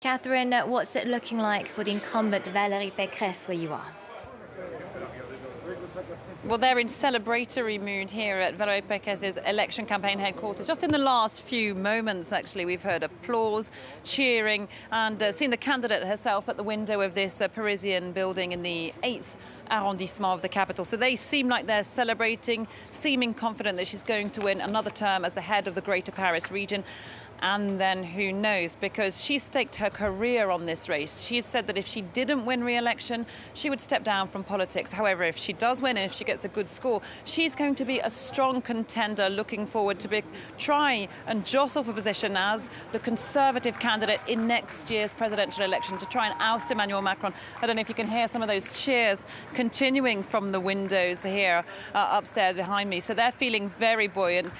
Catherine, what's it looking like for the incumbent Valerie Pecresse where you are? Well, they're in celebratory mood here at Valerie Pecresse's election campaign headquarters. Just in the last few moments, actually, we've heard applause, cheering, and seen the candidate herself at the window of this Parisian building in the 8th arrondissement of the capital. So they seem like they're celebrating, seeming confident that she's going to win another term as the head of the Greater Paris region. And then who knows, because she staked her career on this race. She said that if she didn't win re-election, she would step down from politics. However, if she does win and if she gets a good score, she's going to be a strong contender looking forward to try and jostle for position as the Conservative candidate in next year's presidential election to try and oust Emmanuel Macron. I don't know if you can hear some of those cheers continuing from the windows here upstairs behind me. So they're feeling very buoyant.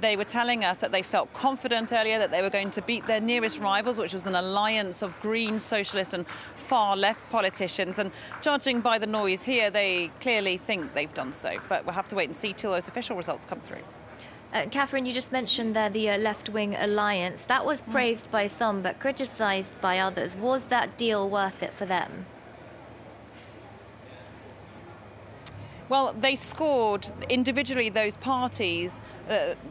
They were telling us that they felt confident earlier that they were going to beat their nearest rivals, which was an alliance of Green, Socialist and far-left politicians. And judging by the noise here, they clearly think they've done so. But we'll have to wait and see till those official results come through. Catherine, you just mentioned there the left-wing alliance. That was praised by some but criticised by others. Was that deal worth it for them? Well, they scored individually, those parties,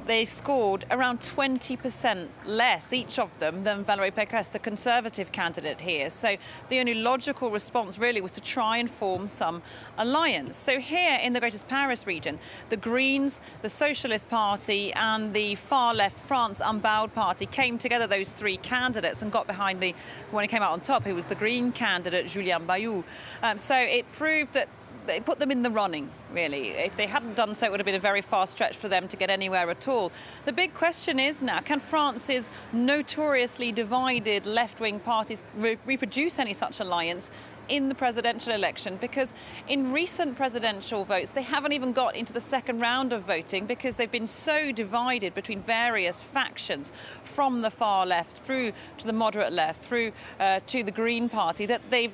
they scored around 20% less, each of them, than Valerie Pecresse, the Conservative candidate here. So the only logical response really was to try and form some alliance. So here in the Greater Paris region, the Greens, the Socialist Party and the far-left France Unbowed Party came together, those three candidates, and got behind the one who came out on top, who was the Green candidate, Julien Bayou. So it proved that it put them in the running, really. If they hadn't done so, it would have been a very far stretch for them to get anywhere at all. The big question is now, can France's notoriously divided left-wing parties reproduce any such alliance in the presidential election? Because in recent presidential votes, they haven't even got into the second round of voting because they've been so divided between various factions from the far left through to the moderate left, through to the Green Party, that they've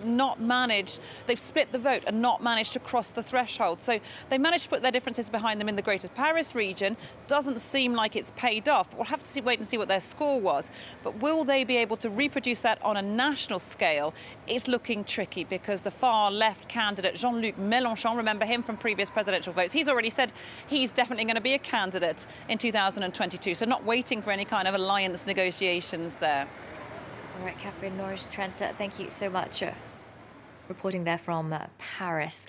split the vote and not managed to cross the threshold. So they managed to put their differences behind them in the Greater Paris region. Doesn't seem like it's paid off, but we'll have to wait and see what their score was. But will they be able to reproduce that on a national scale? It's looking tricky, because the far-left candidate, Jean-Luc Mélenchon, remember him from previous presidential votes, he's already said he's definitely going to be a candidate in 2022, so not waiting for any kind of alliance negotiations there. All right, Catherine Norris Trent, thank you so much. Reporting there from Paris.